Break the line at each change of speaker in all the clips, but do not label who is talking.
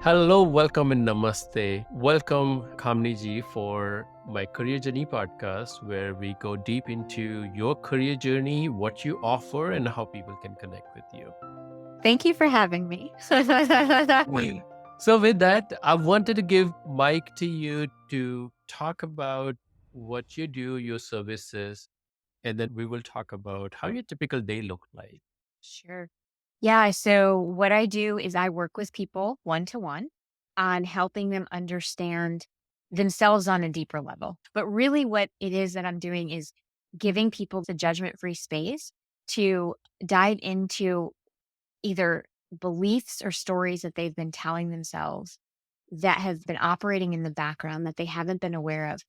Hello, welcome and namaste. Welcome, Kamini ji, for my Career Journey podcast, where we go deep into your career journey, what you offer, and how people can connect with you.
Thank you for having me.
So, with that, I wanted to give mic to you to talk about what you do, your services, and then we will talk about how your typical day look like.
Sure. Yeah. So, what I do is I work with people one to one on helping them understand themselves on a deeper level. But really, what it is that I'm doing is giving people the judgment free space to dive into either beliefs or stories that they've been telling themselves that have been operating in the background that they haven't been aware of.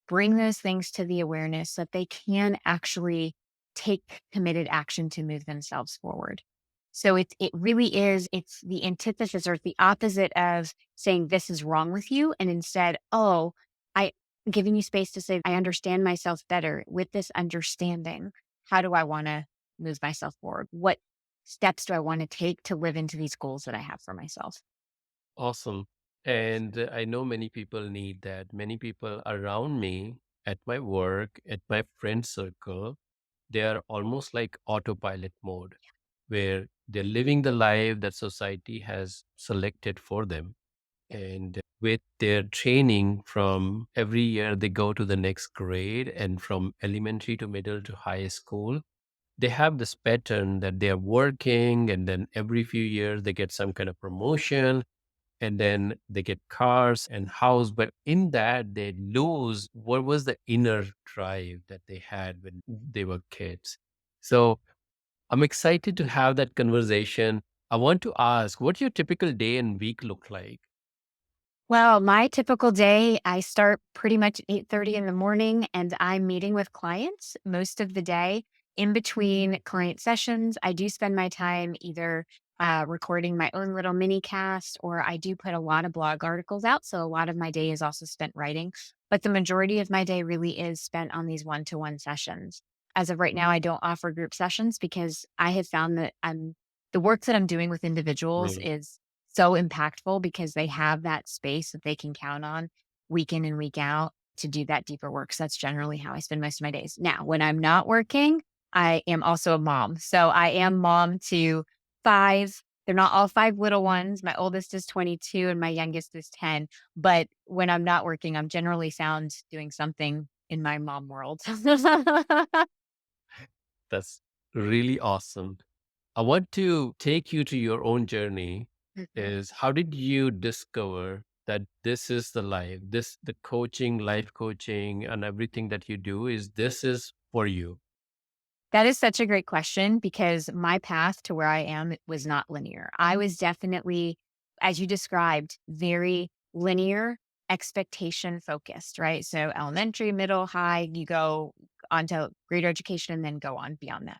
Bring those things to the awareness so that they can actually take committed action to move themselves forward. So it really is, it's the antithesis or the opposite of saying this is wrong with you. And instead, I'm giving you space to say, I understand myself better. With this understanding, how do I want to move myself forward? What steps do I want to take to live into these goals that I have for myself?
Awesome. And I know many people need that. Many people around me at my work, at my friend circle, they are almost like autopilot mode, where they're living the life that society has selected for them.
Yeah.
And with their training from every year, they go to the next grade, and from elementary to middle to high school, they have this pattern that they're working, and then every few years they get some kind of promotion, and then they get cars and house, but in that they lose what was the inner drive that they had when they were kids. So I'm excited to have that conversation. I want to ask, what your typical day and week look like?
Well, my typical day, I start pretty much at 8:30 in the morning and I'm meeting with clients most of the day. In between client sessions, I do spend my time either recording my own little mini cast or I do put a lot of blog articles out. So a lot of my day is also spent writing, but the majority of my day really is spent on these one-to-one sessions. As of right now, I don't offer group sessions because I have found that the work that I'm doing with individuals
Mm.
is so impactful because they have that space that they can count on week in and week out to do that deeper work. So that's generally how I spend most of my days. Now, when I'm not working, I am also a mom. So I am mom to five. They're not all five little ones. My oldest is 22 and my youngest is 10. But when I'm not working, I'm generally found doing something in my mom world.
That's really awesome. I want to take you to your own journey.
Mhm.
Is how did you discover that this is the life, this the coaching, life coaching, and everything that you do is this is for you?
That is such a great question because my path to where I am was not linear. I was definitely, as you described, very linear, expectation focused, right? So elementary, middle, high, you go on to greater education and then go on beyond that.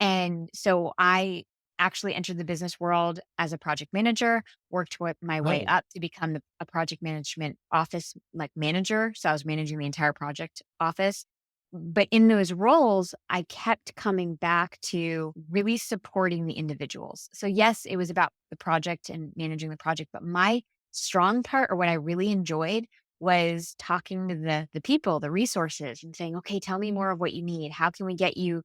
And so I actually entered the business world as a project manager, my way
Right.
up to become a project management office like manager. So I was managing the entire project office. But in those roles, I kept coming back to really supporting the individuals. So yes, it was about the project and managing the project, but my strong part or what I really enjoyed was talking to the people, the resources and saying, "Okay, tell me more of what you need. How can we get you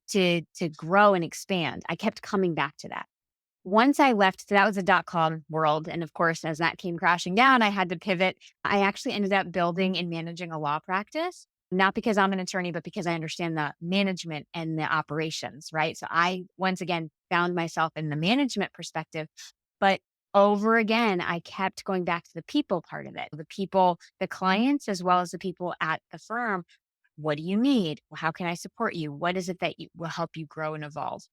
to grow and expand?" I kept coming back to that. Once I left, so that was a dot-com world, and of course, as that came crashing down, I had to pivot. I actually ended up building and managing a law practice, not because I'm an attorney, but because I understand the management and the operations, right? So I once again found myself in the management perspective, but over again, I kept going back to the people part of it. The people, the clients, as well as the people at the firm. What do you need? How can I support you? What is it that will help you grow and evolve?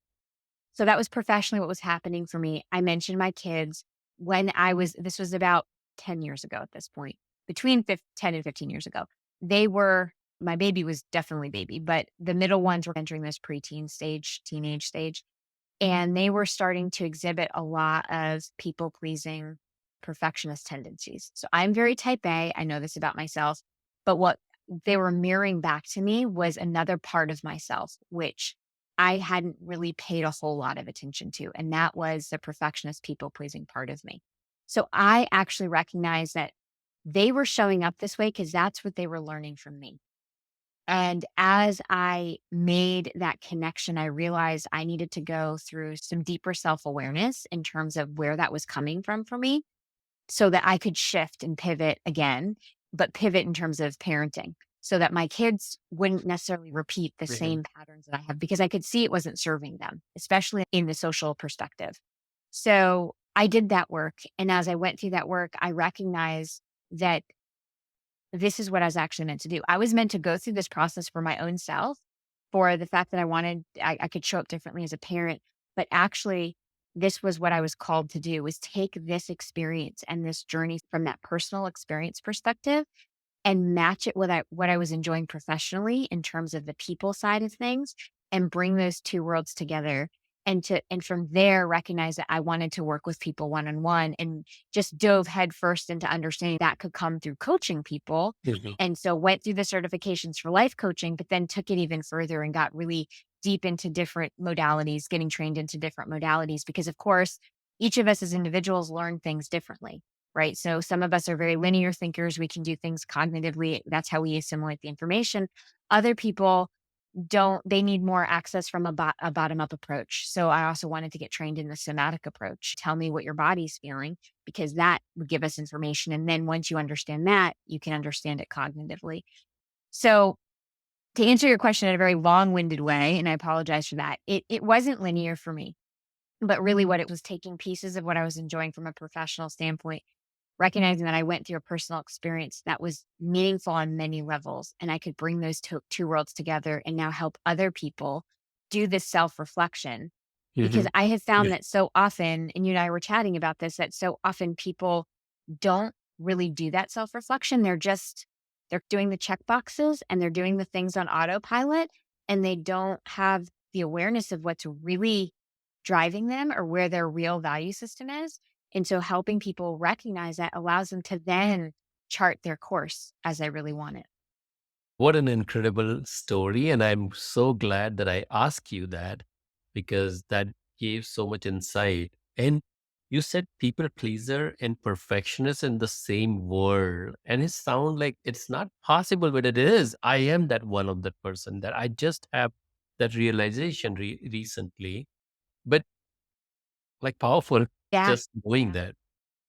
So that was professionally what was happening for me. I mentioned my kids this was about 10 years ago at this point, between 10 and 15 years ago. They were, my baby was definitely baby, but the middle ones were entering this preteen stage, teenage stage, and they were starting to exhibit a lot of people pleasing, perfectionist tendencies. So I'm very type A. I know this about myself, but what they were mirroring back to me was another part of myself, which I hadn't really paid a whole lot of attention to. And that was the perfectionist, people pleasing part of me. So I actually recognized that they were showing up this way because that's what they were learning from me. And as I made that connection, I realized I needed to go through some deeper self awareness in terms of where that was coming from for me so that I could shift and pivot again, but pivot in terms of parenting so that my kids wouldn't necessarily repeat the
Mhm.
same patterns that I have because I could see it wasn't serving them, especially in the social perspective. So I did that work. And as I went through that work, I recognized that this is what I was actually meant to do. I was meant to go through this process for my own self, for the fact that I could show up differently as a parent. But actually, this was what I was called to do was take this experience and this journey from that personal experience perspective and match it with what I was enjoying professionally in terms of the people side of things and bring those two worlds together and from there recognize that I wanted to work with people one on one and just dove headfirst into understanding that could come through coaching people.
Mhm.
And so went through the certifications for life coaching, but then took it even further and got really deep into different modalities, getting trained into different modalities because of course each of us as individuals learn things differently, right? So some of us are very linear thinkers. We can do things cognitively. That's how we assimilate the information. Other people don't, they need more access from a bottom up approach. So I also wanted to get trained in the somatic approach. Tell me what your body's feeling because that would give us information. And then once you understand that, you can understand it cognitively. So to answer your question in a very long winded way, and I apologize for that, it wasn't linear for me, but really what it was taking pieces of what I was enjoying from a professional standpoint, recognizing that I went through a personal experience that was meaningful on many levels, and I could bring those two worlds together and now help other people do this self reflection. Because
Mhm.
I have
Yeah.
found that so often, and you and I were chatting about this, that so often people don't really do that self reflection. They're doing the check boxes and they're doing the things on autopilot, and they don't have the awareness of what's really driving them or where their real value system is. And so helping people recognize that allows them to then chart their course as they really want it.
What an incredible story. And I'm so glad that I asked you that because that gave so much insight. And you said people pleaser and perfectionist in the same word. And it sounds like it's not possible, but it is. I am that one of that person that I just have that realization recently, but like powerful
Yeah.
just doing that.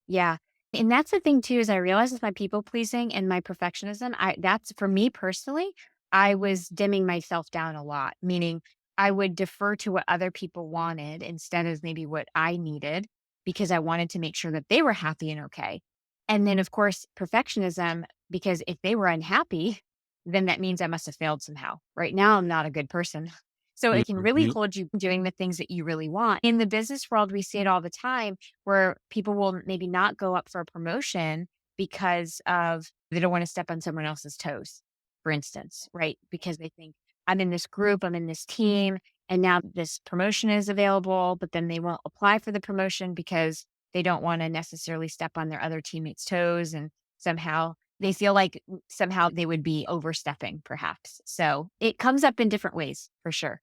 Yeah. And that's the thing too, is I realized with my people pleasing and my perfectionism, that's for me personally, I was dimming myself down a lot, meaning I would defer to what other people wanted instead of maybe what I needed because I wanted to make sure that they were happy and okay. And then of course, perfectionism, because if they were unhappy, then that means I must have failed somehow. Right now, I'm not a good person. So it can
Mhm.
really hold you doing the things that you really want. In the business world, we see it all the time where people will maybe not go up for a promotion because of they don't want to step on someone else's toes, for instance, right? Because they think I'm in this group, I'm in this team, and now this promotion is available, but then they won't apply for the promotion because they don't want to necessarily step on their other teammates' toes and somehow they feel like somehow they would be overstepping perhaps. So it comes up in different ways for sure.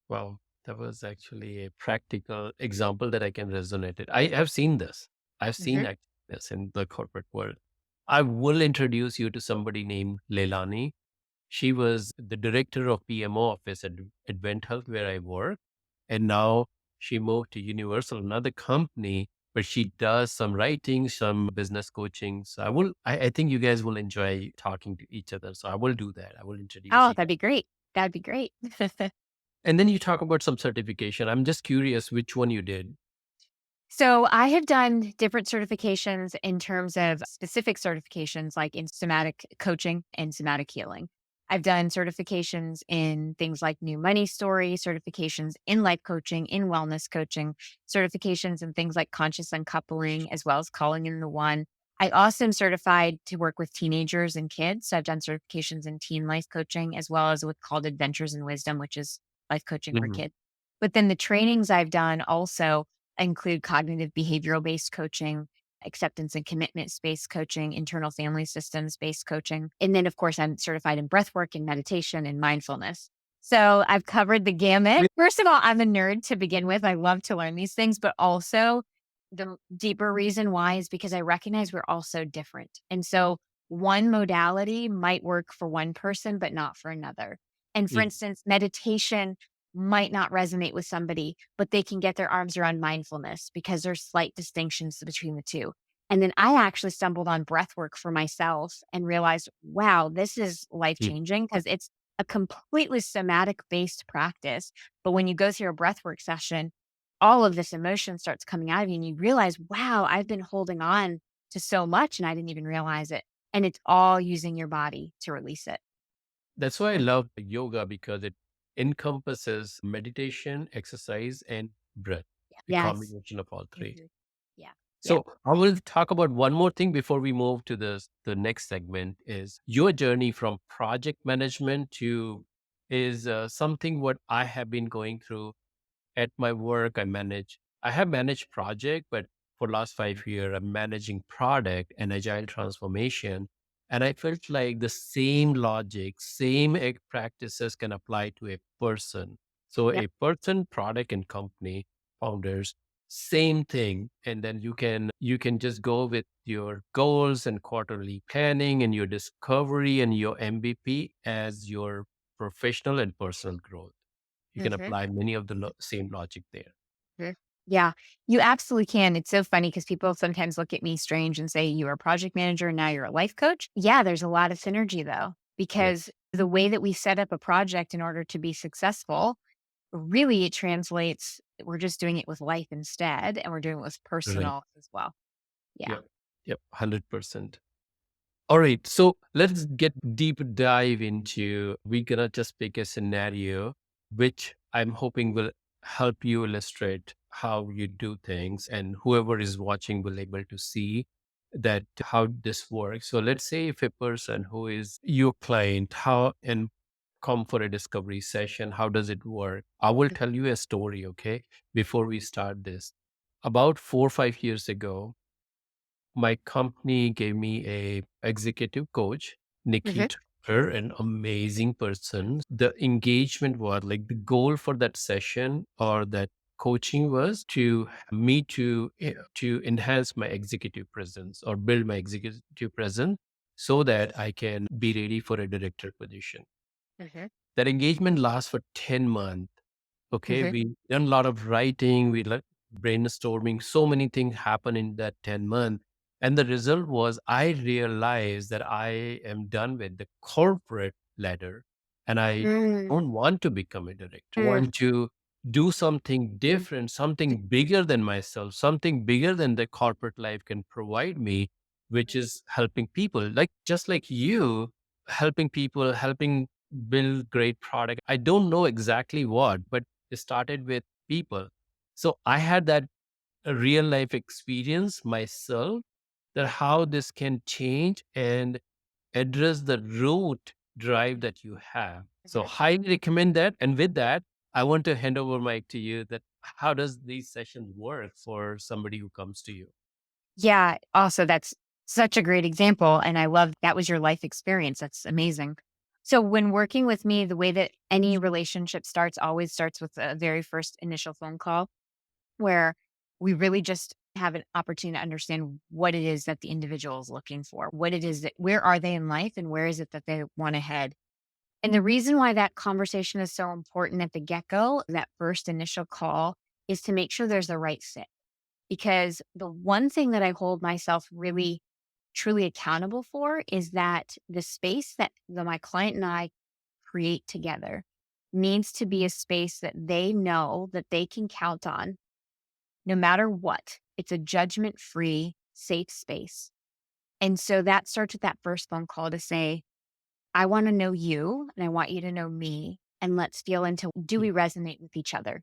Wow, that was actually a practical example that I can resonate it. I have seen this. I've seen
Mhm.
this in the corporate world. I will introduce you to somebody named Leilani. She was the director of PMO office at Advent Health, where I work. And now she moved to Universal, another company, but she does some writing, some business coaching. So I think you guys will enjoy talking to each other. So I will do that. I will introduce
Oh,
you.
that'd be great. That'd be great.
And then you talk about some certification. I'm just curious which one you did.
So I have done different certifications in terms of specific certifications, like in somatic coaching and somatic healing. I've done certifications in things like new money story, certifications in life coaching, in wellness coaching, certifications in things like conscious uncoupling, as well as calling in the one. I also am certified to work with teenagers and kids. So I've done certifications in teen life coaching, as well as what's called Adventures in Wisdom, which is life coaching for
Mhm.
kids. But then the trainings I've done also include cognitive behavioral based coaching, acceptance and commitment based coaching, internal family systems based coaching. And then, of course, I'm certified in breath work and meditation and mindfulness. So I've covered the gamut. First of all, I'm a nerd to begin with. I love to learn these things, but also The deeper reason why is because I recognize we're all so different. And so one modality might work for one person, but not for another. And for
Yeah.
instance, meditation might not resonate with somebody, but they can get their arms around mindfulness because there's slight distinctions between the two. And then I actually stumbled on breath work for myself and realized, wow, this is life
Yeah.
changing because it's a completely somatic based practice. But when you go through a breath work session, all of this emotion starts coming out of you and you realize, wow, I've been holding on to so much and I didn't even realize it. And it's all using your body to release it.
That's why I love yoga because it encompasses meditation, exercise, and breath, a
Yes.
combination of all three.
Mhm. Yeah. Yeah.
So I will talk about one more thing before we move to the next segment is your journey from project management to is something what I have been going through at my work. I have managed project, but for last 5 years I'm managing product and agile transformation, and I felt like the same logic, same practices can apply to a person. So
Yep.
a person, product, and company founders, same thing. And then you can just go with your goals and quarterly planning and your discovery and your MVP as your professional and personal growth. You can
Mhm.
apply many of the same logic there.
Mhm. Yeah, you absolutely can. It's so funny because people sometimes look at me strange and say, you are a project manager and now you're a life coach. Yeah, there's a lot of synergy though,
Yeah,
because the way that we set up a project in order to be successful, really it translates. We're just doing it with life instead, and we're doing it with
right.
personal as well. Yeah.
Yep. Yep. 100%. All right. So let's get deep dive into, we're going to just pick a scenario, which I'm hoping will help you illustrate how you do things and whoever is watching will able to see that how this works. So let's say if a person who is your client, how and come for a discovery session, how does it work? I will tell you a story, okay, before we start this. About 4 or 5 years ago, my company gave me a executive coach,
Mhm.
Nikki. Her an amazing person. The engagement was like the goal for that session or that coaching was to me to enhance my executive presence or build my executive presence so that I can be ready for a director position.
Mhm.
That engagement lasts for 10 months. Okay,
Mhm.
we done a lot of writing, we like brainstorming, so many things happen in that 10 months. And the result was I realized that I am done with the corporate ladder and I
Mm.
don't want to become a director. I want to do something different, something bigger than myself, something bigger than the corporate life can provide me, which is helping people. Like just like you, helping people, helping build great product. I don't know exactly what, but it started with people. So I had that real life experience myself that how this can change and address the root drive that you have. So
Mhm.
highly recommend that. And with that, I want to hand over mic to you that how does these sessions work for somebody who comes to you?
Yeah. Also, that's such a great example. And I love that was your life experience. That's amazing. So, when working with me, the way that any relationship starts always starts with a very first initial phone call where we really just have an opportunity to understand what it is that the individual is looking for, what it is that, where are they in life, and where is it that they want to head. And the reason why that conversation is so important at the get go, that first initial call, is to make sure there's the right fit. Because the one thing that I hold myself really truly accountable for is that the space that my client and I create together needs to be a space that they know that they can count on no matter what. It's a judgment free, safe space. And so that starts with that first phone call to say, I want to know you and I want you to know me. And let's feel into, do
Yeah.
we resonate with each other?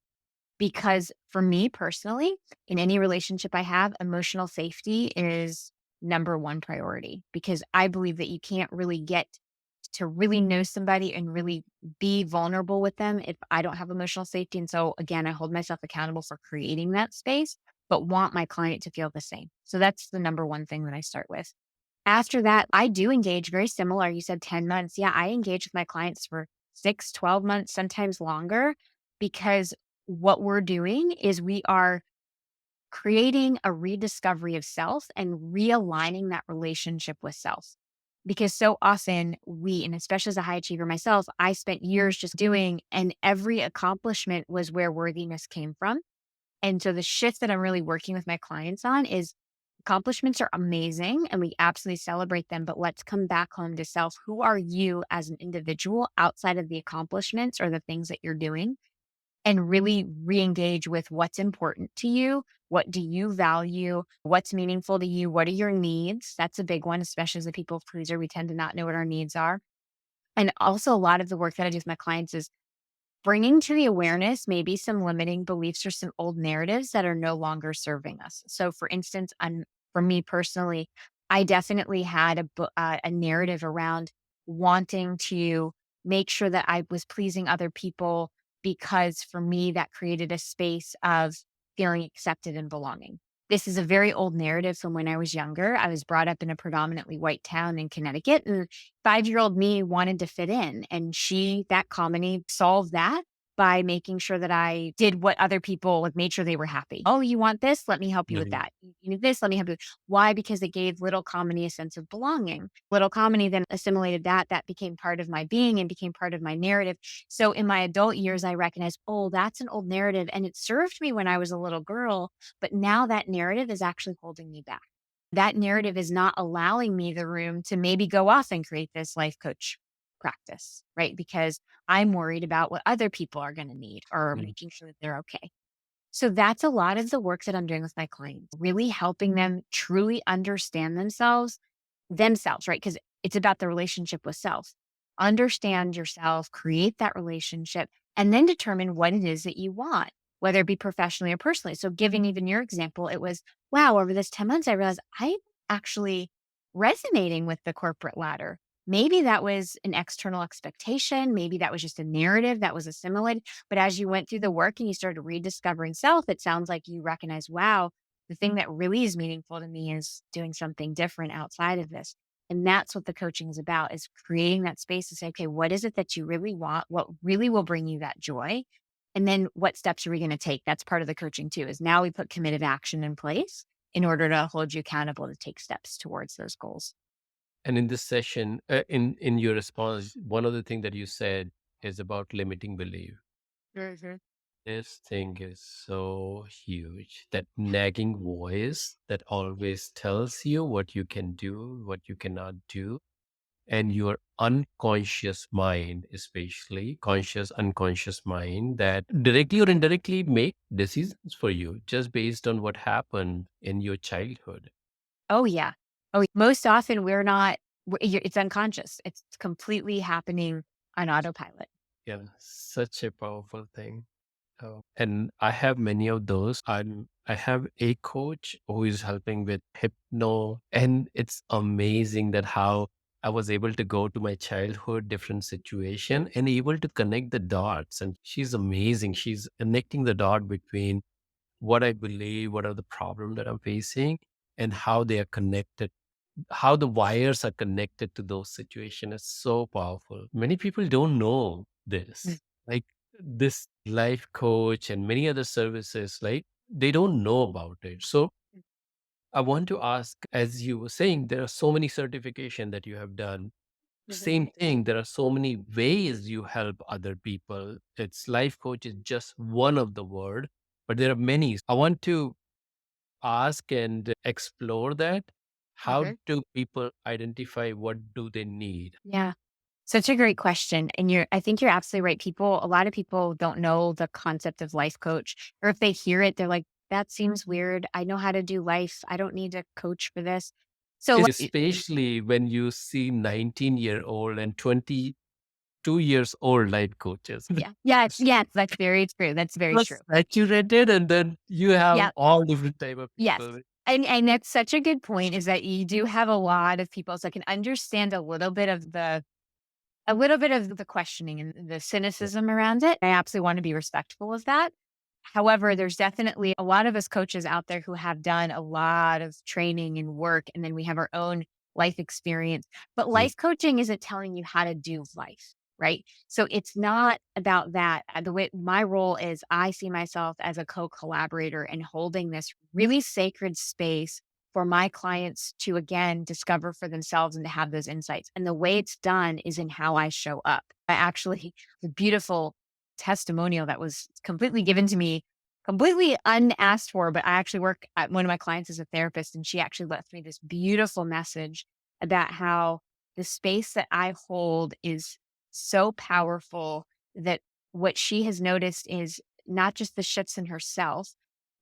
Because for me personally, in any relationship I have, emotional safety is number one priority because I believe that you can't really get to really know somebody and really be vulnerable with them if I don't have emotional safety. And so, again, I hold myself accountable for creating that space, but want my client to feel the same. So that's the number one thing that I start with. After that, I do engage very similar. You said 10 months. Yeah, I engage with my clients for 6, 12 months, sometimes longer, because what we're doing is we are creating a rediscovery of self and realigning that relationship with self. Because so often and especially as a high achiever myself, I spent years just doing, and every accomplishment was where worthiness came from. And so the shift that I'm really working with my clients on is accomplishments are amazing and we absolutely celebrate them, but let's come back home to self. Who are you as an individual outside of the accomplishments or the things that you're doing? And really re-engage with what's important to you. What do you value? What's meaningful to you? What are your needs? That's a big one, especially as a people pleaser. We tend to not know what our needs are. And also, a lot of the work that I do with my clients is bringing to the awareness maybe some limiting beliefs or some old narratives that are no longer serving us. So, for instance, for me personally, I definitely had a narrative around wanting to make sure that I was pleasing other people because for me, that created a space of feeling accepted and belonging. This is a very old narrative from when I was younger. I was brought up in a predominantly white town in Connecticut, and 5-year-old me wanted to fit in, and that Kamini solved that by making sure that I did what other people like, made sure they were happy. "Oh, you want this? Let me help you with
Right.
that. You need this? Let me help you." Why? Because it gave little Kamini a sense of belonging. Little Kamini then assimilated that became part of my being and became part of my narrative. So in my adult years, I recognized, "Oh, that's an old narrative, and it served me when I was a little girl, but now that narrative is actually holding me back." That narrative is not allowing me the room to maybe go off and create this life coach practice, right? Because I'm worried about what other people are going to need or
Mm.
making sure that they're okay. So that's a lot of the work that I'm doing with my clients, really helping them truly understand themselves, right? Because it's about the relationship with self. Understand yourself, create that relationship, and then determine what it is that you want, whether it be professionally or personally. So, giving even your example, it was, wow, over this 10 months, I realized I'm actually resonating with the corporate ladder. Maybe that was an external expectation. Maybe that was just a narrative that was assimilated. But as you went through the work and you started rediscovering self, it sounds like you recognize, wow, the thing that really is meaningful to me is doing something different outside of this. And that's what the coaching is about, is creating that space to say, okay, what is it that you really want? What really will bring you that joy? And then what steps are we going to take? That's part of the coaching too, is now we put committed action in place in order to hold you accountable to take steps towards those goals.
And in this session, in your response, one of the things that you said is about limiting belief.
Mhm.
This thing is so huge. That nagging voice that always tells you what you can do, what you cannot do, and your unconscious mind, especially conscious, unconscious mind, that directly or indirectly make decisions for you just based on what happened in your childhood.
Oh, yeah. Most often it's unconscious. It's completely happening on autopilot.
Yeah, such a powerful thing. And I have many of those. I have a coach who is helping with hypno, and it's amazing that how I was able to go to my childhood different situation and able to connect the dots. And she's amazing. She's connecting the dot between what I believe, what are the problems that I'm facing, and how they are connected, how the wires are connected to those situations is so powerful. Many people don't know
Mm.
this. Like this life coach and many other services, like they don't know about it. So I want to ask, as you were saying, there are so many certification that you have done.
Mhm.
Same thing, there are so many ways you help other people. It's life coach is just one of the word, but there are many. I want to ask and explore that. How
Mhm.
do people identify what do they need?
Yeah. Such a great question. And I think you're absolutely right. A lot of people don't know the concept of life coach, or if they hear it, they're like, that seems weird. I know how to do life. I don't need a coach for this. So,
Especially when you see 19-year-old and 22 years old life coaches.
yeah. Yeah. Yeah. That's very true. That's very true.
Plus saturated, and then you have
Yeah.
all different type of
Yes.
people.
And that's such a good point, is that you do have a lot of people. So I can understand a little bit of the questioning and the
Yeah.
cynicism around it. I absolutely want to be respectful of that. However, there's definitely a lot of us coaches out there who have done a lot of training and work, and then we have our own life experience. But
Mm.
life coaching isn't telling you how to do life. right? So it's not about that. The way my role is, I see myself as a co-collaborator and holding this really sacred space for my clients to again discover for themselves and to have those insights. And the way it's done is in how I show up. I actually, the beautiful testimonial that was completely given to me, completely unasked for, but I actually work at one of my clients as a therapist, and she actually left me this beautiful message about how the space that I hold is so powerful that what she has noticed is not just the shifts in herself,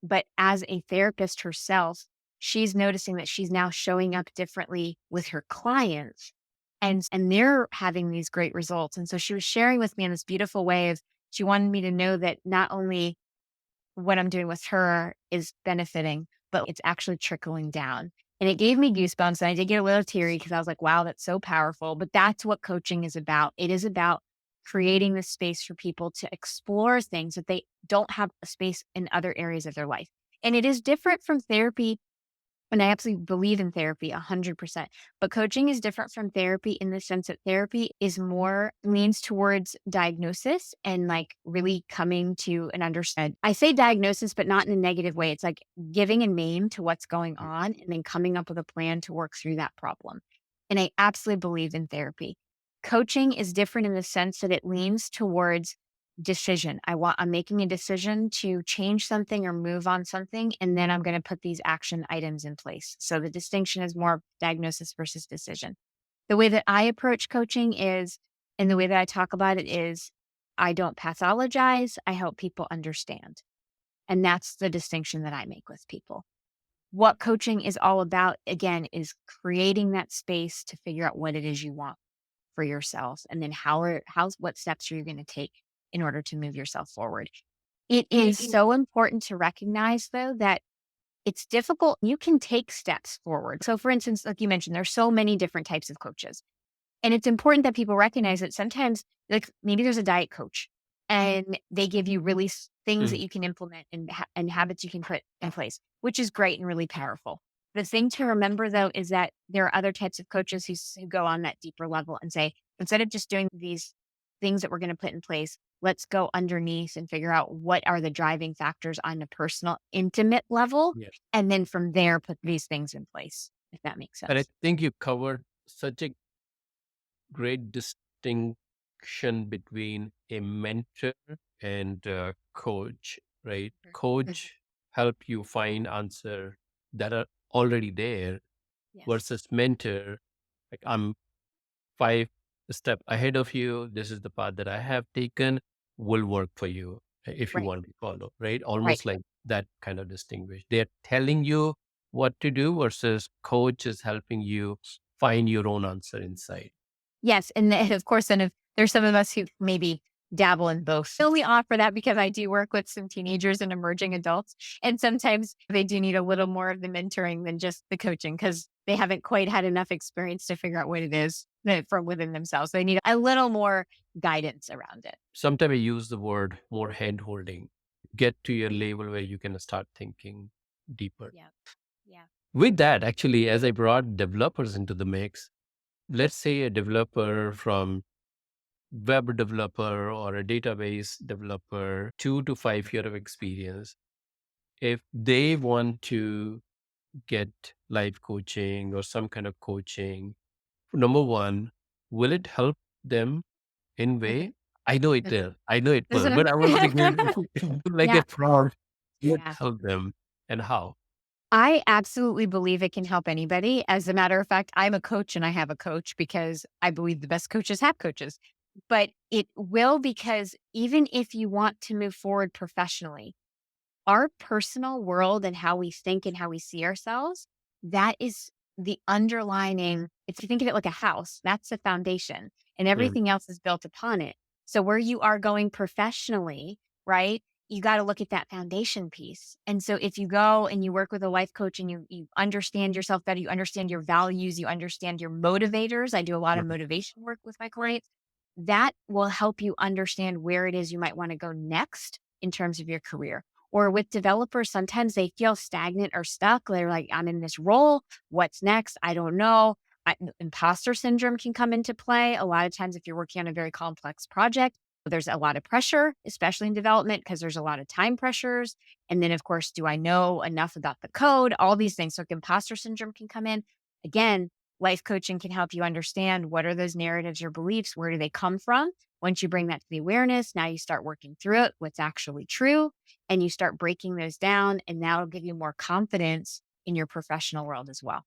but as a therapist herself, she's noticing that she's now showing up differently with her clients and they're having these great results. And so she was sharing with me in this beautiful way of she wanted me to know that not only what I'm doing with her is benefiting, but it's actually trickling down. And it gave me goosebumps. And I did get a little teary because I was like, wow, that's so powerful. But that's what coaching is about. It is about creating the space for people to explore things that they don't have a space in other areas of their life. And it is different from therapy, and I absolutely believe in therapy 100%. But coaching is different from therapy in the sense that therapy is more leans towards diagnosis and like really coming to an understand. I say diagnosis, but not in a negative way. It's like giving a name to what's going on and then coming up with a plan to work through that problem. And I absolutely believe in therapy. Coaching is different in the sense that it leans towards decision. I'm making a decision to change something or move on something, and then I'm going to put these action items in place. So the distinction is more diagnosis versus decision. The way that I approach coaching is, and the way that I talk about it is, I don't pathologize, I help people understand. And that's the distinction that I make with people. What coaching is all about, again, is creating that space to figure out what it is you want for yourself, and then what steps are you going to take in order to move yourself forward. It is so important to recognize though that it's difficult. You can take steps forward. So for instance, like you mentioned, there's so many different types of coaches. And it's important that people recognize that sometimes, like maybe there's a diet coach and they give you really things that
Mm.
you can implement and habits you can put in place, which is great and really powerful. The thing to remember though is that there are other types of coaches who go on that deeper level and say, instead of just doing these things that we're going to put in place, let's go underneath and figure out what are the driving factors on a personal, intimate level.
Yeah.
And then from there, put these things in place, if that makes
And I
sense.
think you covered such a great distinction between a mentor and a coach, right?
Mhm.
Coach help you find answer that are already there
Yes.
versus mentor, like I'm 5 step ahead of you. This is the path that I have taken will work for you if you
Right.
want to follow, right?
Right.
Almost like that kind of distinguish. They're telling you what to do versus coach is helping you find your own answer inside.
Yes, and then, of course, then if there's some of us who maybe dabble in both. I only offer that because I do work with some teenagers and emerging adults, and sometimes they do need a little more of the mentoring than just the coaching because they haven't quite had enough experience to figure out what it is that from within themselves. They need a little more guidance around it.
Sometimes I use the word more hand holding. Get to your level where you can start thinking deeper.
Yeah. Yeah.
With that, actually, as I brought developers into the mix, let's say a developer from web developer or a database developer, 2 to 5 year of experience, if they want to get life coaching or some kind of coaching, number one, will it help them in
Mhm.
way? I know it will. I know it will. But I want to give like
Yeah.
a prompt. Will it
Yeah.
help them and how?
I absolutely believe it can help anybody. As a matter of fact, I'm a coach and I have a coach because I believe the best coaches have coaches. But it will because even if you want to move forward professionally, our personal world and how we think and how we see ourselves, that is the underlining. If you think of it like a house, that's the foundation, and
Mm,
everything else is built upon it. So where you are going professionally, right? You got to look at that foundation piece. And so if you go and you work with a life coach and you understand yourself better, you understand your values, you understand your motivators. I do a lot of
mm,
motivation work with my clients. That will help you understand where it is you might want to go next in terms of your career. Or with developers, sometimes they feel stagnant or stuck. They're like, I'm in this role. What's next? I don't know. Imposter syndrome can come into play. A lot of times, if you're working on a very complex project, there's a lot of pressure, especially in development, because there's a lot of time pressures. And then, of course, do I know enough about the code? All these things. So, imposter syndrome can come in. Again, life coaching can help you understand what are those narratives or beliefs? Where do they come from? Once you bring that to the awareness, now you start working through it, what's actually true, and you start breaking those down. And that'll give you more confidence in your professional world as well.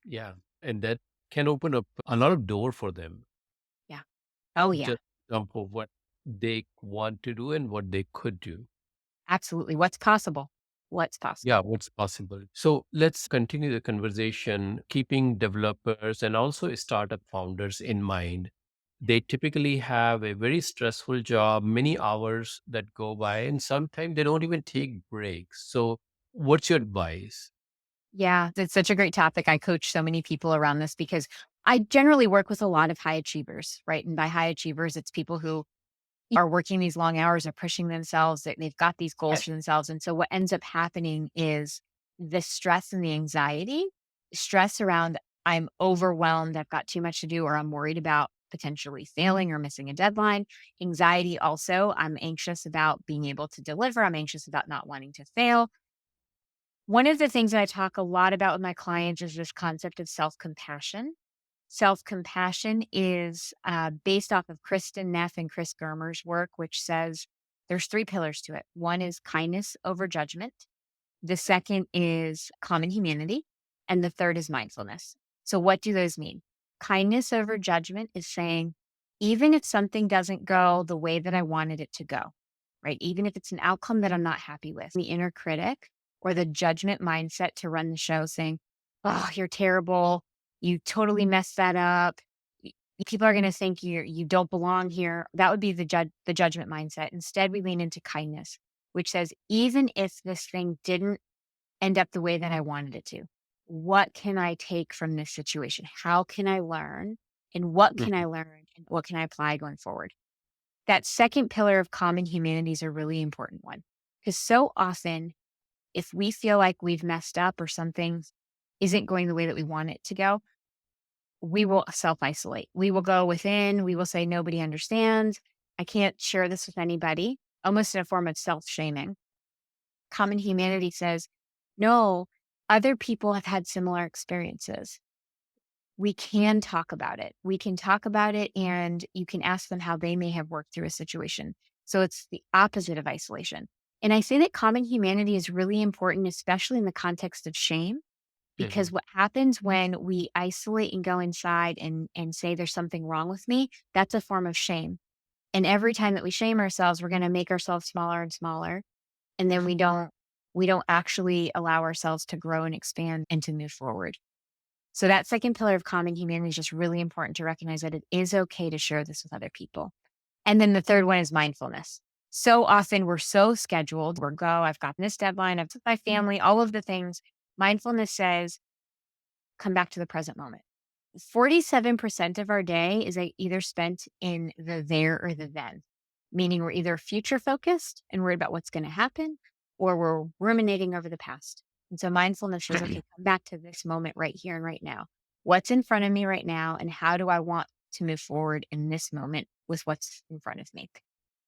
Yeah. And that can open up a lot of door for them,
Yeah. Oh, yeah.
just of what they want to do and what they could do.
Absolutely. What's possible? What's
Yeah,
possible?
what's possible. So let's continue the conversation, keeping developers and also startup founders in mind. They typically have a very stressful job, many hours that go by, and sometimes they don't even take breaks. So, what's your advice?
Yeah, it's such a great topic. I coach so many people around this because I generally work with a lot of high achievers, right? And by high achievers, it's people who are working these long hours, are pushing themselves, they've got these goals for themselves. And so what ends up happening is the stress and the anxiety, stress around I'm overwhelmed, I've got too much to do, or I'm worried about potentially failing or missing a deadline. Anxiety also, I'm anxious about being able to deliver, I'm anxious about not wanting to fail. One of the things that I talk a lot about with my clients is this concept of self compassion. Self compassion is based off of Kristen Neff and Chris Germer's work, which says there's three pillars to it. One is kindness over judgment. The second is common humanity. And the third is mindfulness. So, what do those mean? Kindness over judgment is saying, even if something doesn't go the way that I wanted it to go, right? Even if it's an outcome that I'm not happy with, the inner critic or the judgment mindset to run the show saying, oh, you're terrible. You totally messed that up. y- People are going to think you don't belong here. That would be the judgment mindset. Instead, we lean into kindness, which says, even if this thing didn't end up the way that I wanted it to. What can I take from this situation? How can I learn? And what can
Mhm.
I learn? And what can I apply going forward? That second pillar of common humanity is a really important one because so often, if we feel like we've messed up or something isn't going the way that we want it to go, we will self isolate. We will go within, we will say, nobody understands. I can't share this with anybody, almost in a form of self shaming. Common humanity says, no, other people have had similar experiences. We can talk about it. We can talk about it and you can ask them how they may have worked through a situation. So it's the opposite of isolation. And I say that common humanity is really important, especially in the context of shame, because
Mhm.
what happens when we isolate and go inside and say there's something wrong with me, that's a form of shame. And every time that we shame ourselves, we're going to make ourselves smaller and smaller and then we don't actually allow ourselves to grow and expand and to move forward. So that second pillar of common humanity is just really important to recognize that it is okay to share this with other people. And then the third one is mindfulness. So often we're so scheduled, we're go, I've got this deadline, I've with my family, all of the things. Mindfulness says, come back to the present moment. 47% of our day is either spent in the there or the then, meaning we're either future focused and worried about what's going to happen, or we're ruminating over the past. And so mindfulness says, okay, come back to this moment right here and right now. What's in front of me right now? And how do I want to move forward in this moment with what's in front of me?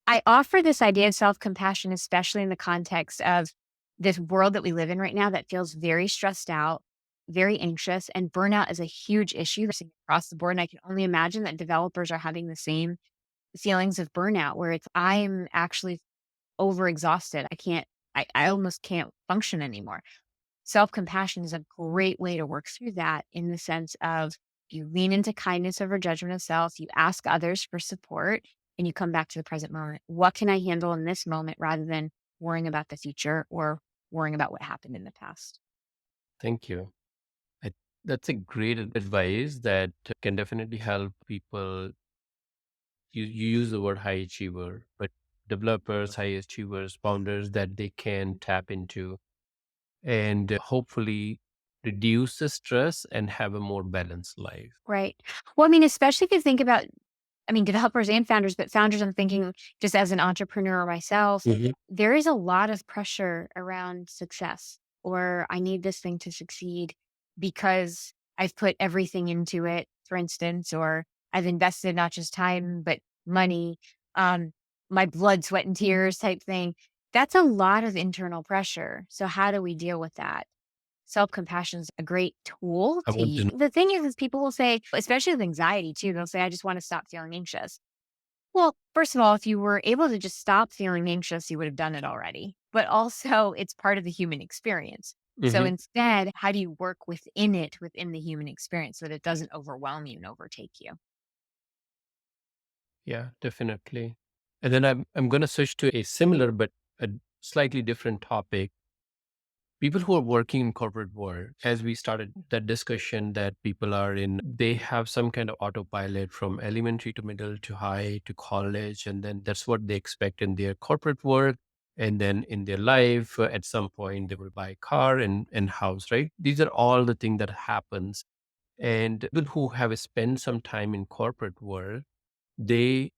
I offer this idea of self compassion, especially in the context of this world that we live in right now that feels very stressed out, very anxious, and burnout is a huge issue that's across the board. And I can only imagine that developers are having the same feelings of burnout where it's, I'm actually overexhausted. I almost can't function anymore. Self compassion is a great way to work through that in the sense of you lean into kindness over judgment of self, you ask others for support, and you come back to the present moment. What can I handle in this moment rather than worrying about the future or worrying about what happened in the past?
Thank you. I, that's a great advice that can definitely help people. You use the word high achiever, but developers, high achievers, founders that they can tap into and hopefully reduce the stress and have a more balanced life.
Right. Well, I mean, especially if you think about, I mean, developers and founders, but founders, I'm thinking just as an entrepreneur myself,
Mhm.
there is a lot of pressure around success or I need this thing to succeed because I've put everything into it, for instance, or I've invested not just time, but money, um, my blood, sweat, and tears type thing. That's a lot of internal pressure. So how do we deal with that? Self-compassion is a great tool
I
to
want
use.
to know.
The thing is people will say, especially with anxiety too, they'll say, I just want to stop feeling anxious. Well, first of all, if you were able to just stop feeling anxious, you would have done it already. But also, it's part of the human experience. So
Mhm.
instead, how do you work within it, within the human experience so that it doesn't overwhelm you and overtake you?
Yeah, definitely. And then I'm gonna switch to a similar but a slightly different topic. People who are working in corporate world, as we started that discussion, that people are in, they have some kind of autopilot from elementary to middle to high to college, and then that's what they expect in their corporate work. And then in their life, at some point, they will buy a car and house, right? These are all the things that happens. And people who have spent some time in corporate world, they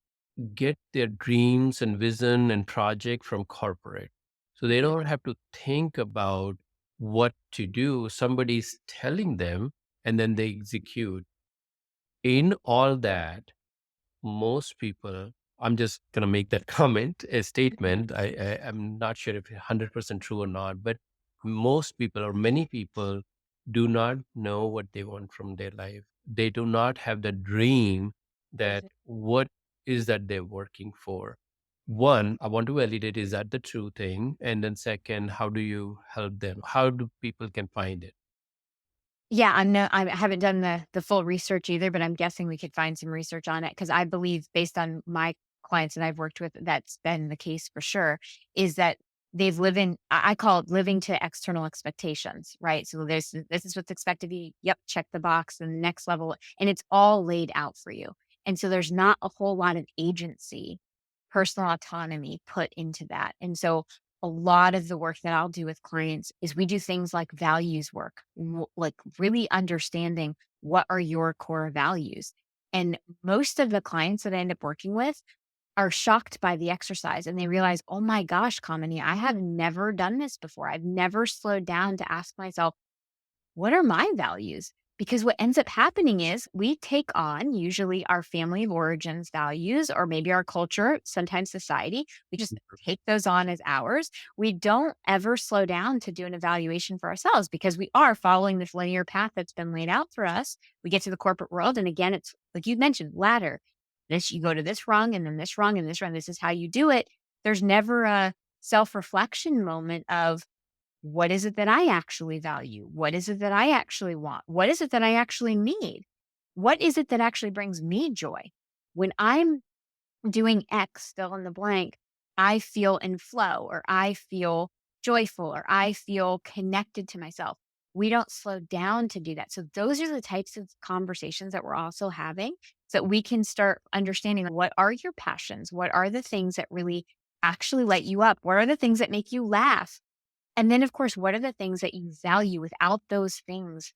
get their dreams and vision and project from corporate. So they
Mhm.
don't have to think about what to do. Somebody's telling them and then they execute. In all that, most people, I'm just going to make that comment, a statement. I'm not sure if it's 100% true or not, but most people or many people do not know what they want from their life. They do not have the dream that what is that they're working for. One, I want to validate, is that the true thing? And then second, how do you help them? How do people can find it?
Yeah, I haven't done the full research either, but I'm guessing we could find some research on it because I believe based on my clients that I've worked with, that's been the case for sure, is that they've live in I call it living to external expectations, right? So this is what's expected of you. Yep, check the box, and the next level, and it's all laid out for you. And so there's not a whole lot of agency, personal autonomy put into that. And so a lot of the work that I'll do with clients is we do things like values work, like really understanding what are your core values. And most of the clients that I end up working with are shocked by the exercise and they realize, oh my gosh, Kamini, I have never done this before. I've never slowed down to ask myself, what are my values? Because what ends up happening is we take on usually our family of origins values or maybe our culture, sometimes society. We just take those on as ours. We don't ever slow down to do an evaluation for ourselves because we are following this linear path that's been laid out for us. We get to the corporate world. And again, it's like you mentioned, ladder. This, you go to this rung and then this rung and this rung. This is how you do it. There's never a self reflection moment of, what is it that I actually value? What is it that I actually want? What is it that I actually need? What is it that actually brings me joy? When I'm doing X, fill in the blank, I feel in flow or I feel joyful or I feel connected to myself. We don't slow down to do that. So, those are the types of conversations that we're also having so that we can start understanding what are your passions? What are the things that really actually light you up? What are the things that make you laugh? And then, of course, what are the things that you value without those things?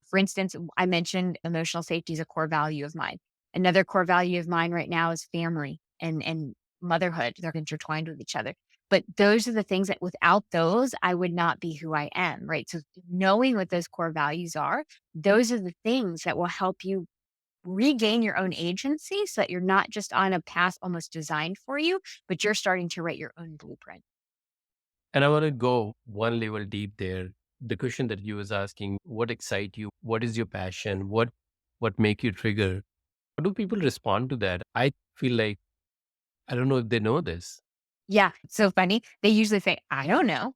For instance, I mentioned emotional safety is a core value of mine. Another core value of mine right now is family and motherhood. They're intertwined with each other. But those are the things that without those, I would not be who I am, right? So knowing what those core values are, those are the things that will help you regain your own agency so that you're not just on a path almost designed for you, but you're starting to write your own blueprint.
And I want to go one level deep there. The question that you was asking, what excite you? What is your passion? What make you trigger? How do people respond to that? I feel like I don't know if they know this.
Yeah, it's so funny. They usually say, I don't know.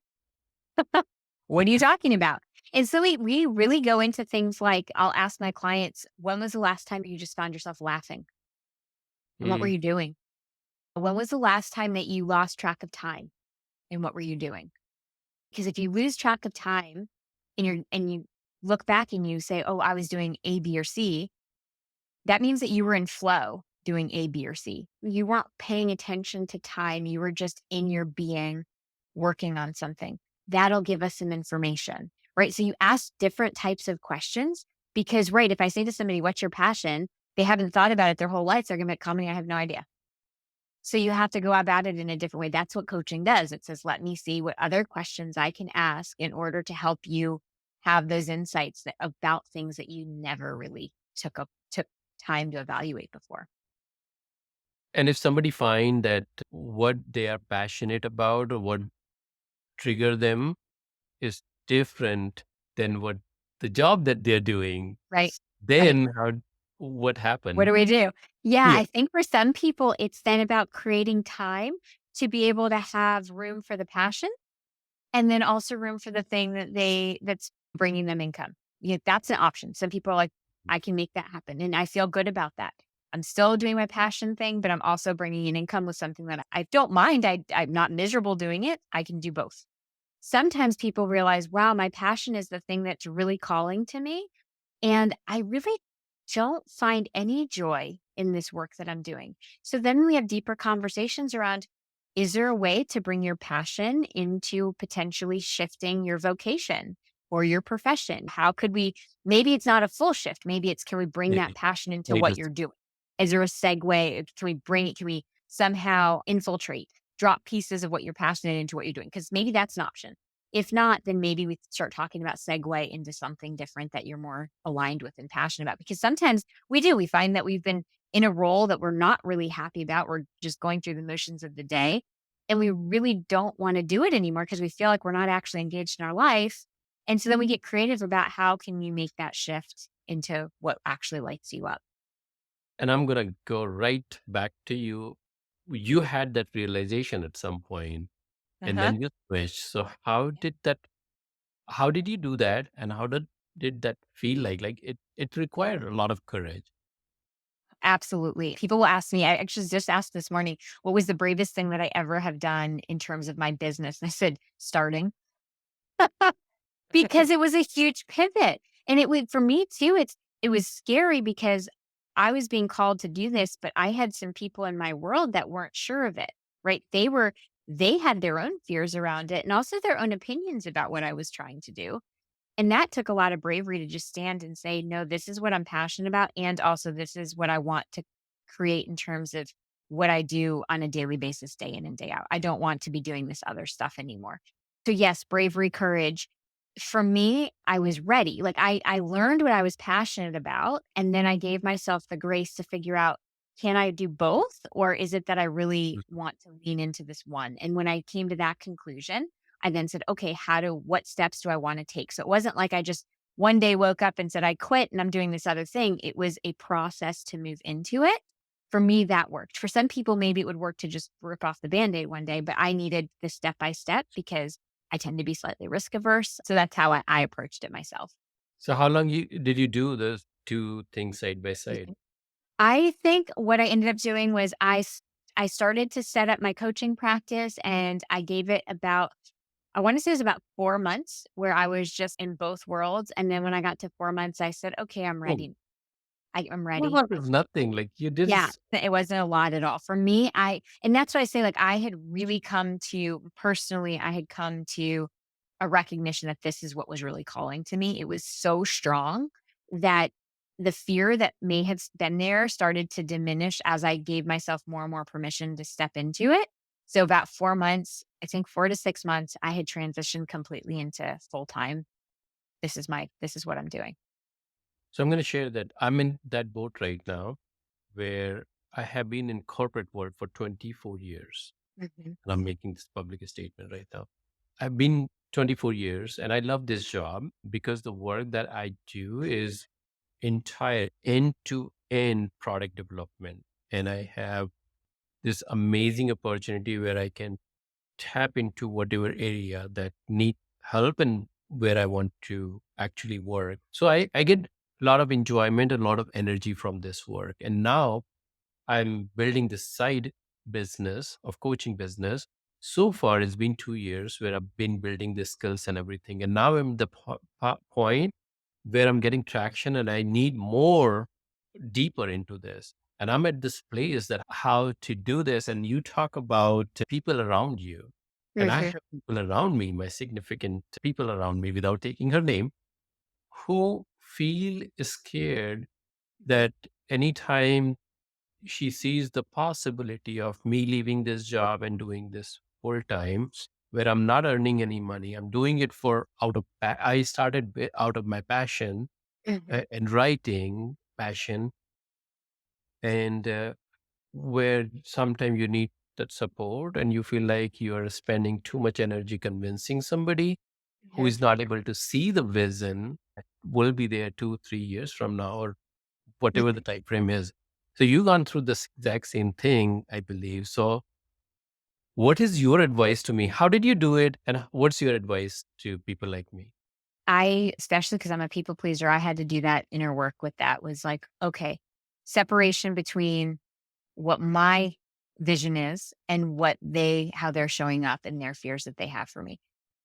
What are you talking about? And so we really go into things like I'll ask my clients, when was the last time you just found yourself laughing? And what were
Mm,
you doing? When was the last time that you lost track of time? And what were you doing? Because if you lose track of time and you look back and you say, oh, I was doing A, B, or C, that means that you were in flow doing A, B, or C. You weren't paying attention to time. You were just in your being working on something. That'll give us some information, right? So you ask different types of questions because, right, if I say to somebody, what's your passion? They haven't thought about it their whole life. They're going to be commenting, I have no idea. So you have to go about it in a different way. That's what coaching does. It says, let me see what other questions I can ask in order to help you have those insights that about things that you never really took time to evaluate before.
And if somebody find that what they are passionate about or what trigger them is different than what the job that they're doing,
Right. Right.
then what
What
happened?
do we do? Yeah,
Yeah.
I think for some people, it's then about creating time to be able to have room for the passion and then also room for the thing that's bringing them income. Yeah, that's an option. Some people are like, I can make that happen. And I feel good about that. I'm still doing my passion thing, but I'm also bringing in income with something that I don't mind. I'm not miserable doing it. I can do both. Sometimes people realize, wow, my passion is the thing that's really calling to me. And I really don't find any joy in this work that I'm doing. So then we have deeper conversations around, is there a way to bring your passion into potentially shifting your vocation or your profession? How could we, maybe it's not a full shift. Maybe it's, can we bring
Yeah.
that passion into
Need
what
to
you're doing? Is there a segue? Can we bring it? Can we somehow infiltrate, drop pieces of what you're passionate into what you're doing? Because maybe that's an option. If not, then maybe we start talking about segue into something different that you're more aligned with and passionate about. Because sometimes we do, we find that we've been in a role that we're not really happy about. We're just going through the motions of the day. And we really don't want to do it anymore because we feel like we're not actually engaged in our life. And so then we get creative about how can you make that shift into what actually lights you up.
And I'm gonna go right back to you. You had that realization at some point, and
Uh-huh.
then you switched. So how did you do that, and did that feel like? Like it required a lot of courage.
Absolutely. People will ask me, I actually just asked this morning, what was the bravest thing that I ever have done in terms of my business? And I said, starting. Because it was a huge pivot, and it would for me too, it was scary because I was being called to do this, but I had some people in my world that weren't sure of it, right? They had their own fears around it and also their own opinions about what I was trying to do. And that took a lot of bravery to just stand and say, "No, this is what I'm passionate about, and also this is what I want to create in terms of what I do on a daily basis, day in and day out. I don't want to be doing this other stuff anymore." So yes, bravery, courage. For me, I was ready. Like I learned what I was passionate about, and then I gave myself the grace to figure out, can I do both? Or is it that I really want to lean into this one? And when I came to that conclusion, I then said, okay, what steps do I want to take? So it wasn't like I just one day woke up and said, I quit and I'm doing this other thing. It was a process to move into it. For me, that worked. For some people, maybe it would work to just rip off the band aid one day, but I needed the step by step because I tend to be slightly risk averse. So that's how I approached it myself.
So how long did you do those two things side by side?
I think what I ended up doing was I started to set up my coaching practice and I gave it about I wanna say it was about 4 months where I was just in both worlds, and then when I got to 4 months, I said, "Okay, I'm
Oh,
ready. I'm
4
ready."
months is nothing. Like you did
Yeah,
this.
it wasn't a lot at all. For me, I and that's why I say, like, I had really come to personally, I had come to a recognition that this is what was really calling to me. It was so strong that the fear that may have been there started to diminish as I gave myself more and more permission to step into it. So about 4 months, I think 4 to 6 months, I had transitioned completely into full time. This is what I'm doing.
So I'm gonna share that I'm in that boat right now where I have been in corporate world for 24 years.
Mhm.
And I'm making this public statement right now. I've been 24 years and I love this job because the work that I do is entire end to end product development. And I have this amazing opportunity where I can tap into whatever area that need help and where I want to actually work. So I get a lot of enjoyment, a lot of energy from this work. And now I'm building this side business of coaching business. So far, it's been 2 years where I've been building the skills and everything. And now I'm the point where I'm getting traction and I need more deeper into this. And I'm at this place that how to do this. And you talk about people around you. And I
Mhm.
have people around me, my significant people around me, without taking her name, who feel scared that anytime she sees the possibility of me leaving this job and doing this full time, where I'm not earning any money. I'm doing it for I started out of my passion,
Mhm.
and writing passion, and where sometimes you need that support and you feel like you are spending too much energy convincing somebody who
Mhm.
is not able to see the vision that will be there 2 3 years from now, or whatever the
Mhm.
time frame is. So you gone through this exact same thing, I believe. So what is your advice to me? How did you do it? And what's your advice to people like me?
I, especially because I'm a people pleaser, I had to do that inner work with that was like, okay, separation between what my vision is and how they're showing up and their fears that they have for me.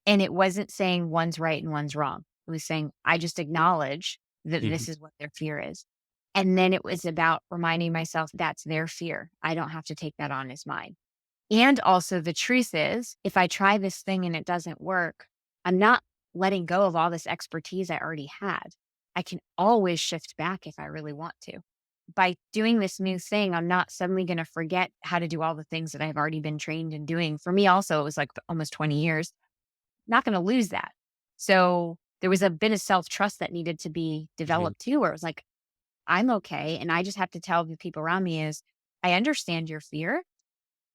And it wasn't saying one's right and one's wrong. It was saying, I just acknowledge that
Mhm.
this is what their fear is. And then it was about reminding myself that's their fear. I don't have to take that on as mine. And also, the truth is, if I try this thing and it doesn't work, I'm not letting go of all this expertise I already had. I can always shift back if I really want to. By doing this new thing, I'm not suddenly going to forget how to do all the things that I've already been trained in doing. For me, also, it was like almost 20 years, not going to lose that. So there was a bit of self trust that needed to be
Mhm.
developed too, where it was like, I'm okay. And I just have to tell the people around me is, I understand your fear.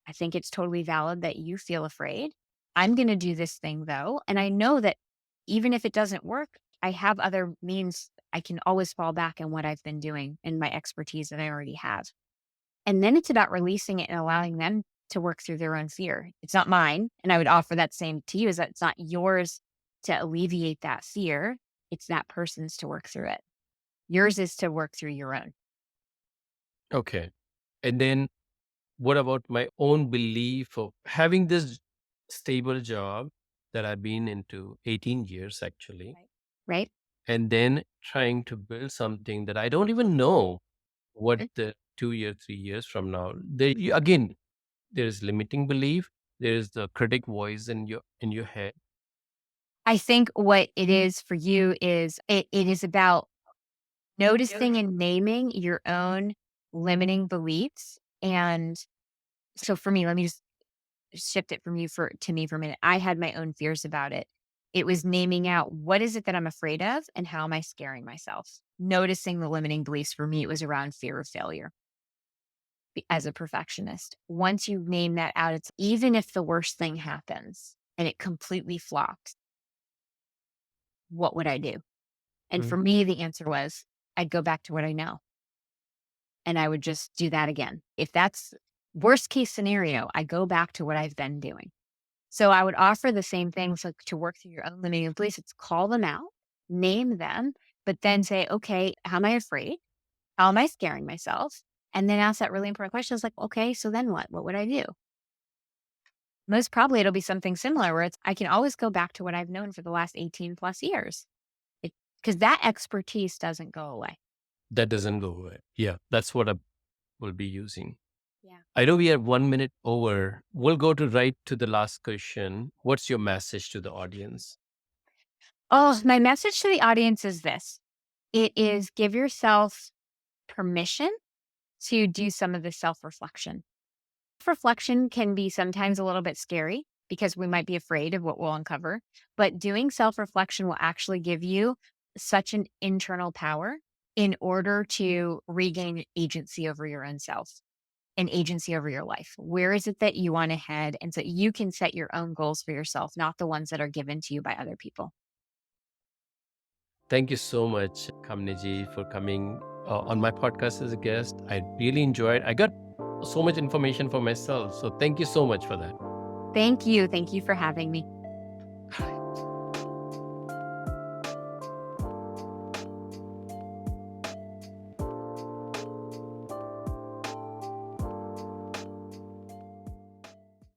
I think it's totally valid that you feel afraid. I'm going to do this thing though. And I know that even if it doesn't work, I have other means. I can always fall back on what I've been doing and my expertise that I already have. And then it's about releasing it and allowing them to work through their own fear. It's not mine. And I would offer that same to you is that it's not yours to alleviate that fear. It's that person's to work through it. Yours is to work through your own.
Okay. And then what about my own belief of having this stable job that I've been into 18 years actually,
Right. Right.
and then trying to build something that I don't even know what
Mhm.
the 2 year, 3 years from now. Again, there is limiting belief. There is the critic voice in your head.
I think what it is for you is it is about noticing and naming your own limiting beliefs. And so for me, let me just shift it from you for to me for a minute. I had my own fears about it. It was naming out what is it that I'm afraid of and how am I scaring myself? Noticing the limiting beliefs for me, it was around fear of failure as a perfectionist. Once you name that out, it's even if the worst thing happens and it completely flops, what would I do? And
Mm.
for me, the answer was I'd go back to what I know and I would just do that again. If that's worst case scenario, I go back to what I've been doing. So I would offer the same things like to work through your own limiting beliefs. It's call them out, name them, but then say, okay, how am I afraid? How am I scaring myself? And then ask that really important question. It's like, okay, so then what? What would I do? Most probably it'll be something similar where it's I can always go back to what I've known for the last 18 plus years. Because that expertise doesn't go away.
That doesn't go away. Yeah, that's what I will be using.
Yeah.
I know we are 1 minute over. We'll go to right to the last question. What's your message to the audience?
Oh, my message to the audience is this. It is give yourself permission to do some of the self-reflection. Reflection can be sometimes a little bit scary because we might be afraid of what we'll uncover, but doing self-reflection will actually give you such an internal power in order to regain agency over your own self and agency over your life. Where is it that you want to head? And so you can set your own goals for yourself, not the ones that are given to you by other people.
Thank you so much, Kamini, for coming on my podcast as a guest. I really enjoyed. I got so much information for myself. So thank you so much for that.
Thank you. Thank you for having me.